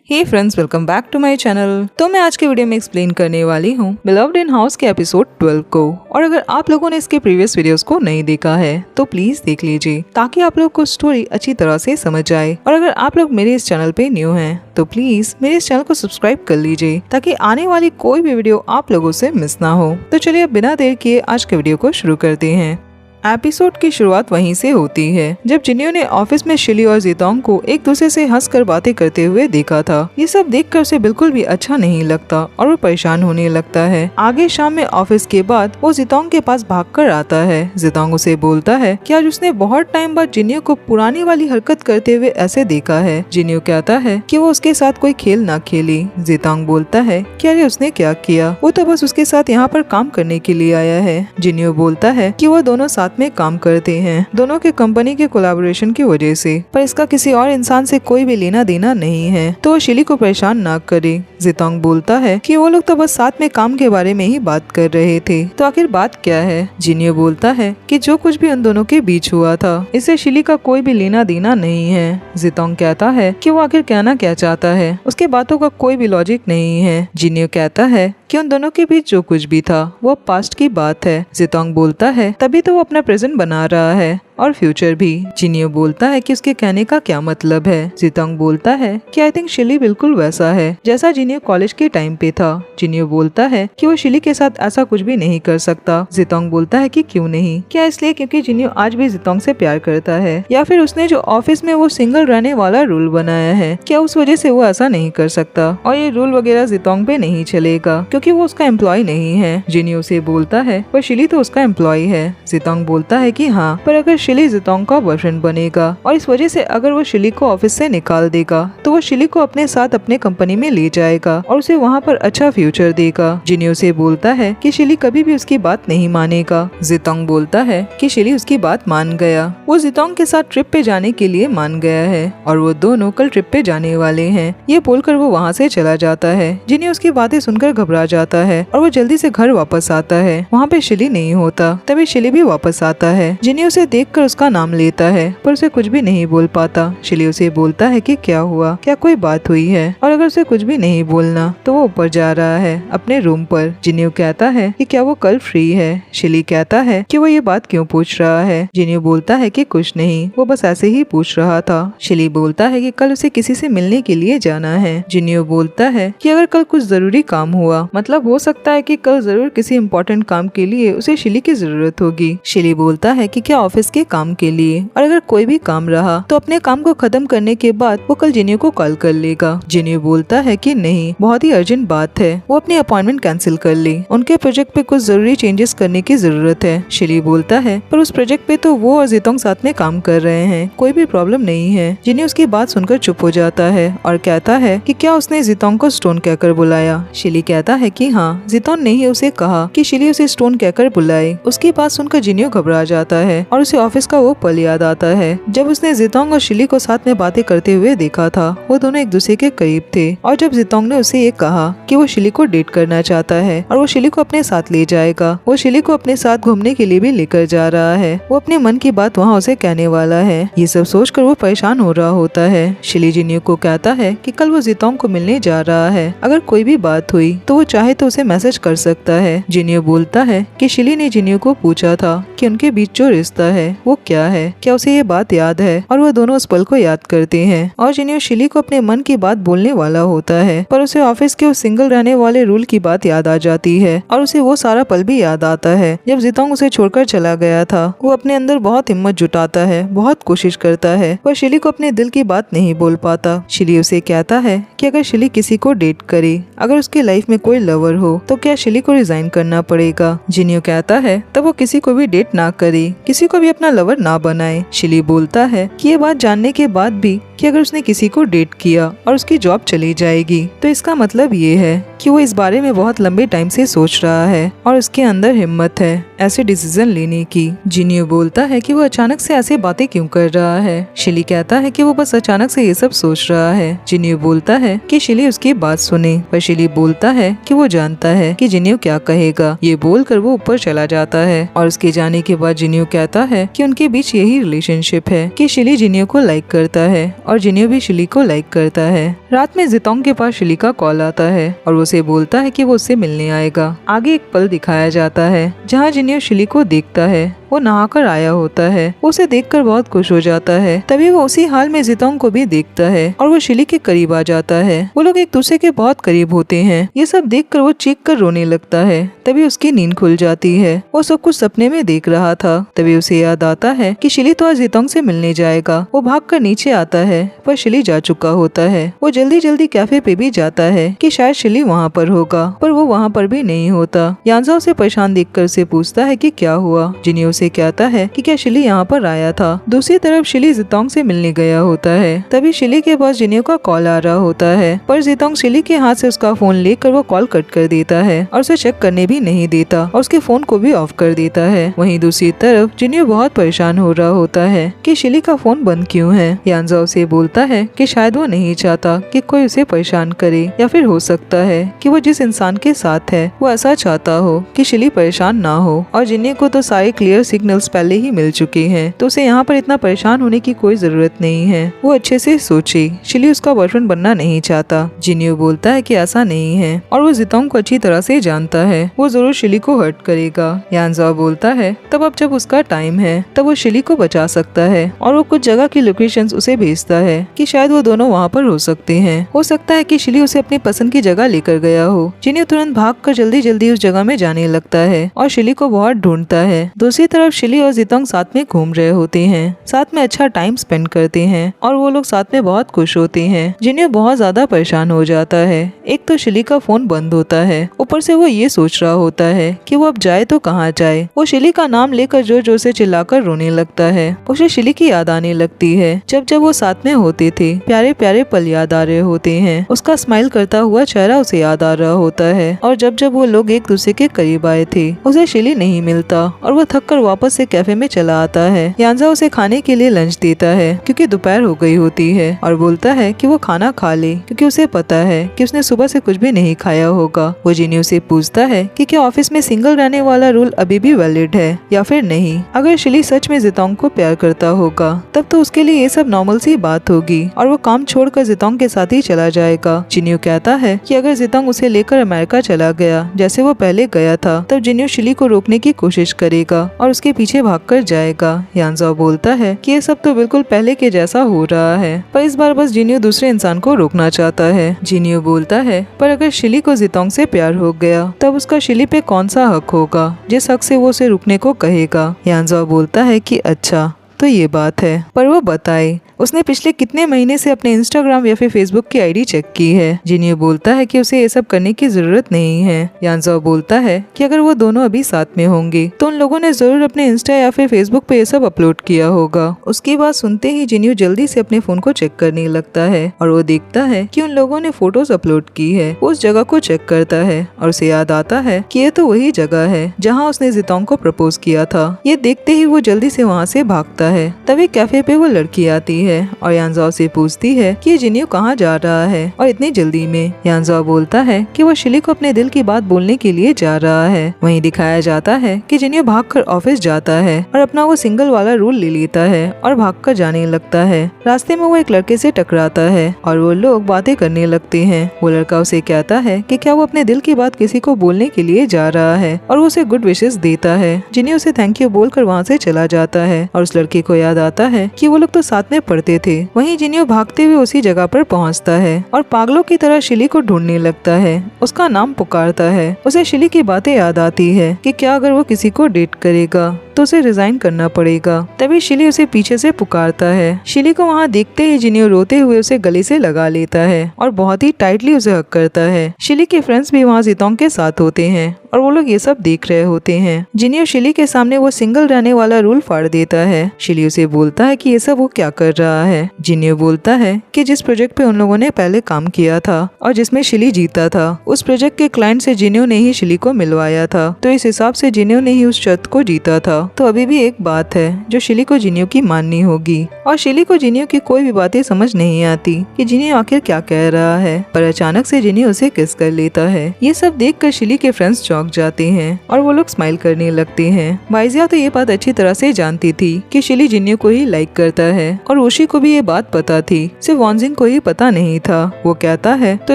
Hey friends, welcome back to my channel. तो मैं आज के वीडियो में एक्सप्लेन करने वाली हूँ बिलव्ड इन हाउस के एपिसोड 12 को। और अगर आप लोगों ने इसके प्रीवियस वीडियोस को नहीं देखा है तो प्लीज देख लीजिए ताकि आप लोग को स्टोरी अच्छी तरह से समझ आए। और अगर आप लोग मेरे इस चैनल पे न्यू हैं तो प्लीज मेरे इस चैनल को सब्सक्राइब कर लीजिए ताकि आने वाली कोई भी वीडियो आप लोगों से मिस ना हो। तो चलिए अब बिना देर किए आज के वीडियो को शुरू करते हैं। एपिसोड की शुरुआत वहीं से होती है जब जिन्यो ने ऑफिस में शिली और जितोंग को एक दूसरे से हंसकर बातें करते हुए देखा था। ये सब देखकर उसे बिल्कुल भी अच्छा नहीं लगता और वो परेशान होने लगता है। आगे शाम में ऑफिस के बाद वो जितोंग के पास भागकर आता है। जितोंग उसे बोलता है कि आज उसने बहुत टाइम बाद जिन्यो को पुरानी वाली हरकत करते हुए ऐसे देखा है। जिन्यो कहता है कि वो उसके साथ कोई खेल ना खेली। जितोंग बोलता है कि अरे उसने क्या किया, वो तो बस उसके साथ यहाँ पर काम करने के लिए आया है। जिन्यो बोलता है कि वो दोनों साथ में काम करते हैं, दोनों के कंपनी के कोलैबोरेशन की वजह से, पर इसका किसी और इंसान से कोई भी लेना देना नहीं है, तो वो शिली को परेशान ना करे। जितोंग बोलता है कि वो लोग तो बस साथ में काम के बारे में ही बात कर रहे थे, तो आखिर बात क्या है। जिन्यो बोलता है कि जो कुछ भी उन दोनों के बीच हुआ था इससे शिली का कोई भी लेना देना नहीं है। जितोंग कहता है कि वो आखिर कहना क्या चाहता है, उसके बातों का कोई भी लॉजिक नहीं है। जिन्यो कहता है कि उन दोनों के बीच जो कुछ भी था वो पास्ट की बात है। जितोंग बोलता है तभी तो वो अपना प्रेजेंट बना रहा है और फ्यूचर भी। जिन्यो बोलता है कि उसके कहने का क्या मतलब है। जितोंग बोलता है कि आई थिंक शिली बिल्कुल वैसा है जैसा जिन्यो कॉलेज के टाइम पे था। जिन्यो बोलता है कि वो शिली के साथ ऐसा कुछ भी नहीं कर सकता। जितोंग बोलता है कि क्यों नहीं, क्या इसलिए क्योंकि जिन्यो आज भी जितोंग से प्यार करता है, या फिर उसने जो ऑफिस में वो सिंगल रहने वाला रूल बनाया है क्या उस वजह से वो ऐसा नहीं कर सकता और ये रूल वगैरह जितोंग पे नहीं चलेगा क्योंकि वो उसका एम्प्लॉय नहीं है। जिन्यो से बोलता है पर शिली तो उसका एम्प्लॉय है। जितोंग बोलता है कि हाँ, पर अगर शिली जितोंग का बॉयफ्रेंड बनेगा और इस वजह से अगर वो शिली को ऑफिस से निकाल देगा तो वो शिली को अपने साथ अपने कंपनी में ले जाएगा और उसे वहाँ पर अच्छा फ्यूचर देगा। जिन्यो से बोलता है कि शिली कभी भी उसकी बात नहीं मानेगा। जितोंग बोलता है कि शिली उसकी बात मान गया, वो जितोंग के साथ ट्रिप पे जाने के लिए मान गया है और वो दोनों कल ट्रिप पे जाने वाले हैं। ये बोलकर वो वहाँ से चला जाता है। जिन्यो उसकी बातें सुनकर घबरा जाता है और वो जल्दी से घर वापस आता है। वहाँ पे शिली नहीं होता, तभी शिली भी वापस आता है। जिन्यो उसे देखकर उसका नाम लेता है पर उसे कुछ भी नहीं बोल पाता। शिली उसे बोलता है कि क्या हुआ, क्या कोई बात हुई है, और अगर उसे कुछ भी नहीं बोलना तो वो ऊपर जा रहा है अपने रूम पर। जिन्यो कहता है कि क्या वो कल फ्री है। शिली कहता है कि वो ये बात क्यों पूछ रहा है। जिन्यो बोलता है कि कुछ नहीं, वो बस ऐसे ही पूछ रहा था। शिली बोलता है कि कल उसे किसी से मिलने के लिए जाना है। जिन्यो बोलता है कि अगर कल कुछ जरूरी काम हुआ, मतलब हो सकता है कि कल जरूर किसी इम्पोर्टेंट काम के लिए उसे शिली की जरूरत होगी। शिली बोलता है कि क्या ऑफिस के काम के लिए, और अगर कोई भी काम रहा तो अपने काम को खत्म करने के बाद वो कल जिन्यो को कॉल कर लेगा। जिन्यो बोलता है कि नहीं, बहुत ही अर्जेंट बात है, वो अपनी अपॉइंटमेंट कैंसिल कर ली, उनके प्रोजेक्ट पे कुछ जरूरी चेंजेस करने की जरूरत है। शिली बोलता है पर उस प्रोजेक्ट पे तो वो और जितोंग साथ में काम कर रहे हैं, कोई भी प्रॉब्लम नहीं है। जिन्यो उसकी बात सुनकर चुप हो जाता है और कहता है कि क्या उसने जितोंग को स्टोन कहकर बुलाया। शिली कहता है कि हाँ, जितोंग ने ही उसे कहा कि शिली उसे स्टोन कहकर बुलाए। उसकी बात सुनकर जिन्यो घबरा जाता है और उसे ऑफिस का वो पल याद आता है जब उसने जितोंग और शिली को साथ में बातें करते हुए देखा था। वो दोनों एक दूसरे के करीब थे और जब जितोंग ने उसे ये कहा कि वो शिली को डेट करना चाहता है और वो शिली को अपने साथ ले जाएगा, वो शिली को अपने साथ घूमने के लिए भी लेकर जा रहा है, वो अपने मन की बात वहाँ उसे कहने वाला है। ये सब सोचकर वो परेशान हो रहा होता है। शिली जिन्यो को कहता है कि कल वो जितोंग को मिलने जा रहा है, अगर कोई भी बात हुई तो वो चाहे तो उसे मैसेज कर सकता है। जिन्यो बोलता है कि शिली ने जिन्यो को पूछा था कि उनके बीच जो रिश्ता है वो क्या है, क्या उसे ये बात याद है, और वो दोनों उस पल को याद करते हैं। और जिन्यो शिली को अपने मन की बात बोलने वाला होता है पर उसे ऑफिस के उस सिंगल रहने वाले रूल की बात याद आ जाती है और उसे वो सारा पल भी याद आता है जब जितोंग उसे छोड़कर चला गया था। वो अपने अंदर बहुत हिम्मत जुटाता है, बहुत कोशिश करता है, पर शिली को अपने दिल की बात नहीं बोल पाता। शिली उसे कहता है कि अगर शिली किसी को डेट करे, अगर उसके लाइफ में कोई लवर हो तो क्या शिली को रिजाइन करना पड़ेगा। जिन्यो कहता है तब वो किसी को भी डेट ना करे, किसी को भी अपना लवर ना बनाए। शिली बोलता है कि ये बात जानने के बाद भी कि अगर उसने किसी को डेट किया और उसकी जॉब चली जाएगी तो इसका मतलब ये है कि वो इस बारे में बहुत लंबे टाइम से सोच रहा है और उसके अंदर हिम्मत है ऐसे डिसीजन लेने की। जिन्यो बोलता है कि वो अचानक से ऐसे बातें क्यों कर रहा है। शिली कहता है कि वो बस अचानक से ये सब सोच रहा है। जिन्यो बोलता है कि शिली उसकी बात सुने, पर शिली बोलता है कि वो जानता है कि जिन्यो क्या कहेगा। ये बोलकर वो ऊपर चला जाता है और उसके जाने के बाद जिन्यो कहता है कि उनके बीच यही रिलेशनशिप है कि शिली जिन्यो को लाइक करता है और जिनियो भी शिली को लाइक करता है। रात में जितोंग के पास शिली का कॉल आता है और वो उसे बोलता है कि वो उससे मिलने आएगा। आगे एक पल दिखाया जाता है जहाँ जिनियो शिली को देखता है। वो नहाकर आया होता है। उसे देखकर बहुत खुश हो जाता है। तभी वो उसी हाल में जितोंग को भी देखता है और वो शिली के करीब आ जाता है। वो लोग एक दूसरे के बहुत करीब होते हैं। ये सब देखकर वो चीख कर रोने लगता है। तभी उसकी नींद खुल जाती है। वो सब कुछ सपने में देख रहा था। तभी उसे याद आता है कि शिली तो आज जितोंग से मिलने जाएगा। वो भागकर नीचे आता है पर शिली जा चुका होता है। वो जल्दी जल्दी कैफे पे भी जाता है कि शायद शिली वहाँ पर होगा, पर वो वहाँ पर भी नहीं होता। यांजा उसे परेशान देखकर उसे पूछता है कि क्या हुआ। जिनियो से कहता है कि क्या शिली यहाँ पर आया था। दूसरी तरफ शिली जितोंग से मिलने गया होता है। तभी शिली के पास जिनियो का कॉल आ रहा होता है, पर जितोंग शिली के हाथ से उसका फोन लेकर वो कॉल कट कर देता है और उसे चेक करने भी नहीं देता और उसके फोन को भी ऑफ कर देता है। वहीं दूसरी तरफ जिनियो बहुत परेशान हो रहा होता है कि शिली का फोन बंद क्यों है। यांजा उसे बोलता है कि शायद वो नहीं चाहता कि कोई उसे परेशान करे, या फिर हो सकता है कि वो जिस इंसान के साथ है वो ऐसा चाहता हो कि शिली परेशान ना हो। और जिनियो को तो सारे क्लियर सिग्नल्स पहले ही मिल चुके हैं, तो उसे यहाँ पर इतना परेशान होने की कोई जरूरत नहीं है। वो अच्छे से सोचे, शिली उसका बॉयफ्रेंड बनना नहीं चाहता। जिनियो बोलता है कि ऐसा नहीं है और वो जितोंग को अच्छी तरह से जानता है। वो जरूर शिली को हर्ट करेगा। यांजा बोलता है तब अब जब उसका टाइम है तब वो शिली को बचा सकता है और वो कुछ जगह की लोकेशंस उसे भेजता है कि शायद वो दोनों वहाँ पर हो सकते हैं। हो सकता है कि शिली उसे अपनी पसंद की जगह लेकर गया हो। जिनियो तुरंत भागकर जल्दी जल्दी उस जगह में जाने लगता है और शिली को बहुत ढूंढता है। दूसरी तरफ शिली और जितोंग साथ में घूम रहे होते हैं, साथ में अच्छा टाइम स्पेंड करते हैं और वो लोग साथ में बहुत खुश होते हैं। जिनियो बहुत ज्यादा परेशान हो जाता है। एक तो शिली का फोन बंद होता है, ऊपर से वो ये सोच रहा होता है कि वो अब जाए तो कहाँ जाए। वो शिली का नाम लेकर जोर जोर से चिल्लाकर रोने लगता है। उसे शिली की याद आने लगती है। जब जब वो साथ में होते थे, प्यारे प्यारे पल याद आ रहे होते हैं। उसका स्माइल करता हुआ चेहरा उसे याद आ रहा होता है। और जब जब वो लोग एक दूसरे के करीब आए थे, उसे शिली नहीं मिलता और वो थक कर वापस से कैफे में चला आता है। यांजा उसे खाने के लिए लंच देता है क्योंकि दोपहर हो गई होती है और बोलता है कि वो खाना खा ले क्योंकि उसे पता है कि उसने सुबह से कुछ भी नहीं खाया होगा। वो जिनियो से पूछता है कि क्या ऑफिस में सिंगल रहने वाला रूल अभी भी वैलिड है या फिर नहीं। अगर शिली सच में जितोंग को प्यार करता होगा तब तो उसके लिए ये सब नॉर्मल सी बात होगी और वो काम छोड़कर जितोंग के साथ ही चला जाएगा। जिनियो कहता है कि अगर जितोंग उसे लेकर अमेरिका चला गया जैसे वो पहले गया था, तब जिनियो शिली को रोकने की कोशिश करेगा और उसके पीछे भागकर जाएगा। यांजा बोलता है कि ये सब तो बिल्कुल पहले के जैसा हो रहा है, पर इस बार बस जिनियो दूसरे इंसान को रोकना चाहता है। जिनियो बोलता है पर अगर शिली को जितोंग से प्यार हो गया तब उसका शिली पे कौन सा हक होगा जिस हक से वो उसे रुकने को कहेगा। यांजा बोलता है कि अच्छा तो ये बात है, पर वो बताए उसने पिछले कितने महीने से अपने इंस्टाग्राम या फिर फेसबुक की आईडी चेक की है। जिनियो बोलता है कि उसे ये सब करने की जरूरत नहीं है। यांजा बोलता है कि अगर वो दोनों अभी साथ में होंगे तो उन लोगों ने जरूर अपने इंस्टा या फिर फेसबुक पे ये सब अपलोड किया होगा। उसकी बात सुनते ही जिनियो जल्दी से अपने फोन को चेक करने लगता है और वो देखता है कि उन लोगों ने फोटोज अपलोड की है। वो उस जगह को चेक करता है और उसे याद आता है कि ये तो वही जगह है जहाँ उसने जितोंग को प्रपोज किया था। ये देखते ही वो जल्दी से वहाँ से भागता है। तभी कैफे पे वो लड़की आती है और यांजा से पूछती है कि जिनियो कहाँ जा रहा है और इतनी जल्दी में। यांजा बोलता है कि वो शिली को अपने दिल की बात बोलने के लिए जा रहा है। वहीं दिखाया जाता है कि जिनियो भागकर ऑफिस जाता है और अपना वो सिंगल वाला रूल ले लेता है और भागकर जाने लगता है। रास्ते में वो एक लड़के से टकराता है और वो लोग बातें करने लगते हैं। वो लड़का उसे कहता है कि क्या वो अपने दिल की बात किसी को बोलने के लिए जा रहा है और वो उसे गुड विशेस देता है। जिनियो उसे थैंक यू बोलकर वहाँ से चला जाता है और उस लड़के को याद आता है कि वो लोग तो साथ में पढ़ते थे। वहीं जिनियो भागते हुए उसी जगह पर पहुंचता है और पागलों की तरह शिली को ढूंढने लगता है। उसका नाम पुकारता है। उसे शिली की बातें याद आती है कि क्या अगर वो किसी को डेट करेगा तो उसे रिजाइन करना पड़ेगा। तभी शिली उसे पीछे से पुकारता है। शिली को वहाँ देखते ही जिनियो रोते हुए उसे गले से लगा लेता है और बहुत ही टाइटली उसे हक करता है। शिली के फ्रेंड्स भी वहाँ जितोंग के साथ होते हैं और वो लोग ये सब देख रहे होते हैं। जिनियो शिली के सामने वो सिंगल रहने वाला रूल फाड़ देता है। शिली उसे बोलता है कि ये सब वो क्या कर रहा है। जिनियो बोलता है कि जिस प्रोजेक्ट पे उन लोगों ने पहले काम किया था और जिसमें शिली जीता था, उस प्रोजेक्ट के क्लाइंट से जिनियो ने ही शिली को मिलवाया था, तो इस हिसाब से जिनियो ने ही उस शर्त को जीता था। तो अभी भी एक बात है जो शिली को जिनियो की माननी होगी और शिली को जिनियो की कोई भी बातें समझ नहीं आती कि जिनियो आखिर क्या कह रहा है। पर अचानक से जिनियो उसे किस कर लेता है। ये सब देखकर शिली के फ्रेंड्स चौंक जाते हैं और वो लोग स्माइल करने लगते हैं। बाइजिया तो ये बात अच्छी तरह से जानती थी कि शिली जिनियो को ही लाइक करता है और ऊशी को भी ये बात पता थी, सिर्फ वॉन्जिंग को ही पता नहीं था। वो कहता है तो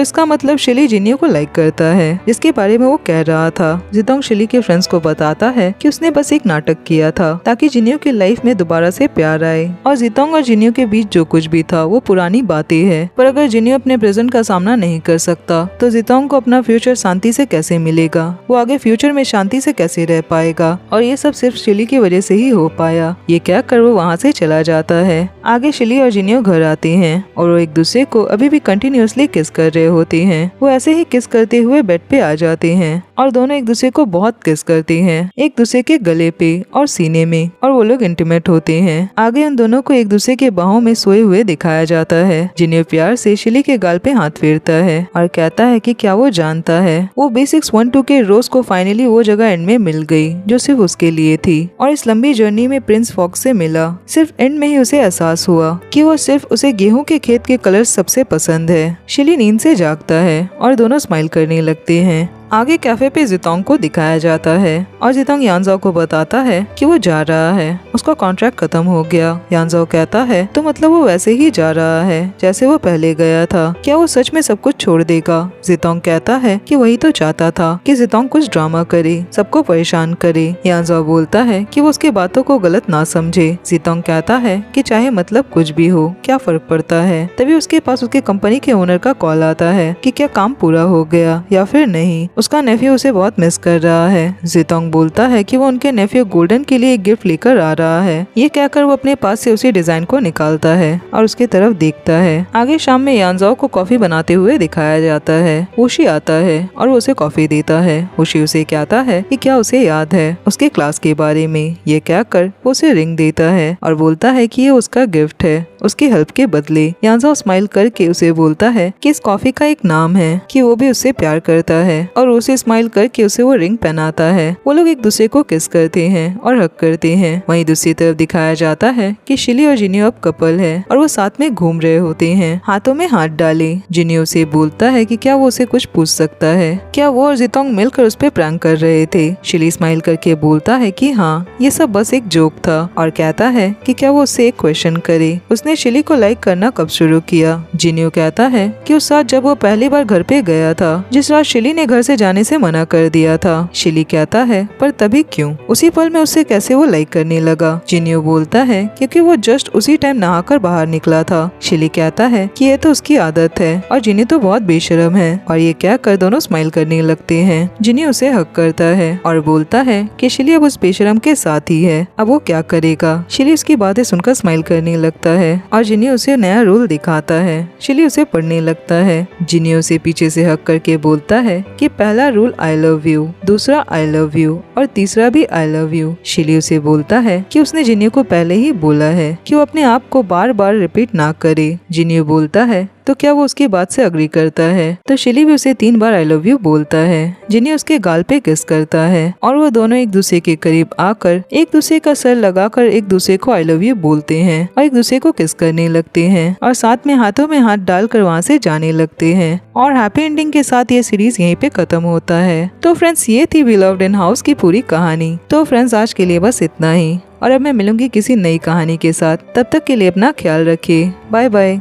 इसका मतलब शिली जिनियो को लाइक करता है, जिसके बारे में वो कह रहा था। जितोंग शिली के फ्रेंड्स को बताता है कि उसने बस एक नाटक किया था ताकि जिनियो की लाइफ में दोबारा से प्यार आए, और जितोंग और जिनियो के बीच जो कुछ भी था वो पुरानी बातें है। पर अगर जिनियो अपने प्रेजेंट का सामना नहीं कर सकता तो जितोंग को अपना फ्यूचर शांति से कैसे मिलेगा, वो आगे फ्यूचर में शांति से कैसे रह पाएगा, और ये सब सिर्फ शिली की वजह से ही हो पाया। ये कहकर वो वहाँ से चला जाता है। आगे शिली और जिनियो घर आते हैं और वो एक दूसरे को अभी भी कंटिन्यूअसली किस कर रहे होते हैं। वो ऐसे ही किस करते हुए बेड पे आ जाते हैं और दोनों एक दूसरे को बहुत किस करते हैं, एक दूसरे के गले पे और सीने में, और वो लोग इंटीमेट होते हैं। आगे उन दोनों को एक दूसरे के बाहों में सोए हुए दिखाया जाता है। जिनियो प्यार से शिली के गाल पे हाथ फेरता है और कहता है कि क्या वो जानता है वो B612 के रोज को फाइनली वो जगह एंड में मिल गई जो सिर्फ उसके लिए थी, और इस लंबी जर्नी में प्रिंस फॉक्स से मिला। सिर्फ एंड में ही उसे एहसास हुआ कि वो सिर्फ उसे गेहूं के खेत के कलर सबसे पसंद है। शिली नींद से जागता है और दोनों स्माइल करने लगते हैं। आगे कैफे पे जितोंग को दिखाया जाता है और जितोंग यानजाओ को बताता है कि वो जा रहा है, उसका कॉन्ट्रैक्ट खत्म हो गया। यानजाओ कहता है तो मतलब वो वैसे ही जा रहा है जैसे वो पहले गया था, क्या वो सच में सब कुछ छोड़ देगा? जितोंग कहता है कि वही तो चाहता था कि जितोंग कुछ ड्रामा करे, सबको परेशान करे। यानजाओ बोलता है कि वो उसकी बातों को गलत ना समझे। जितोंग कहता है कि चाहे मतलब कुछ भी हो क्या फर्क पड़ता है। तभी उसके पास उसके कंपनी के ओनर का कॉल आता है कि क्या काम पूरा हो गया या फिर नहीं, उसका नेफ्यू उसे बहुत मिस कर रहा है। जितोंग बोलता है कि वो उनके नेफ्यू गोल्डन के लिए एक गिफ्ट लेकर आ रहा है। ये कहकर वो अपने पास से उसी डिजाइन को निकालता है और उसके तरफ देखता है। आगे शाम में यानजाओ को कॉफी बनाते हुए दिखाया जाता है। ऊशी आता है और वो उसे कॉफी देता है। ऊशी उसे कहता है कि क्या उसे याद है उसके क्लास के बारे में। ये कहकर वो उसे रिंग देता है और बोलता है कि ये उसका गिफ्ट है उसकी हेल्प के बदले। यानजाओ स्माइल करके उसे बोलता है कि इस कॉफी का एक नाम है कि वो भी उससे प्यार करता है, और उसे स्माइल करके उसे वो रिंग पहनाता है। वो लोग एक दूसरे को किस करते हैं और हक करते हैं। वहीं दूसरी तरफ दिखाया जाता है कि शिली और जिनियो अब कपल है और वो साथ में घूम रहे होते हैं, हाथों में हाथ डाले। जिनियो उसे बोलता है कि क्या वो उसे कुछ पूछ सकता है, क्या वो और जितोंग मिलकर उस पे प्रैंक कर रहे थे। शिली स्माइल करके बोलता है कि हाँ ये सब बस एक जोक था, और कहता है कि क्या वो उससे एक क्वेश्चन करे, उसने शिली को लाइक करना कब शुरू किया। जिनियो कहता है कि उस रात जब वो पहली बार घर पे गया था, जिस रात शिली ने घर से जाने से मना कर दिया था। शिली कहता है पर तभी क्यों, उसी पल में उससे कैसे वो लाइक करने लगा। जिनियो बोलता है क्योंकि वो जस्ट उसी टाइम नहाकर बाहर निकला था। शिली कहता है कि ये तो उसकी आदत है और जिनियो तो बहुत बेशर्म है, और ये कहकर दोनों स्माइल करने लगते हैं। जिनियो उसे हक करता है और बोलता है कि शिली अब उस बेशर्म के साथ ही है, अब वो क्या करेगा। शिली उसकी बातें सुनकर स्माइल करने लगता है और जिनियो उसे नया रूल दिखाता है। शिली उसे पढ़ने लगता है। जिनियो उसे पीछे से हक करके बोलता है कि पहला रूल आई लव यू, दूसरा आई लव यू और तीसरा भी आई लव यू। शिली उसे बोलता है कि उसने जिनियो को पहले ही बोला है कि वो अपने आप को बार बार रिपीट ना करे। जिनियो बोलता है तो क्या वो उसकी बात से अग्री करता है, तो शिली भी उसे 3 बार आई लव यू बोलता है। जिनियो उसके गाल पे किस करता है और वो दोनों एक दूसरे के करीब आकर एक दूसरे का सर लगाकर एक दूसरे को आई लव यू बोलते हैं और एक दूसरे को किस करने लगते हैं और साथ में हाथों में हाथ डालकर वहाँ से जाने लगते हैं। और हैप्पी एंडिंग के साथ ये सीरीज यहीं पे खत्म होता है। तो फ्रेंड्स ये थी बिलव्ड इन हाउस की पूरी कहानी। तो फ्रेंड्स आज के लिए बस इतना ही, और अब मैं मिलूंगी किसी नई कहानी के साथ। तब तक के लिए अपना ख्याल रखिए। Bye bye.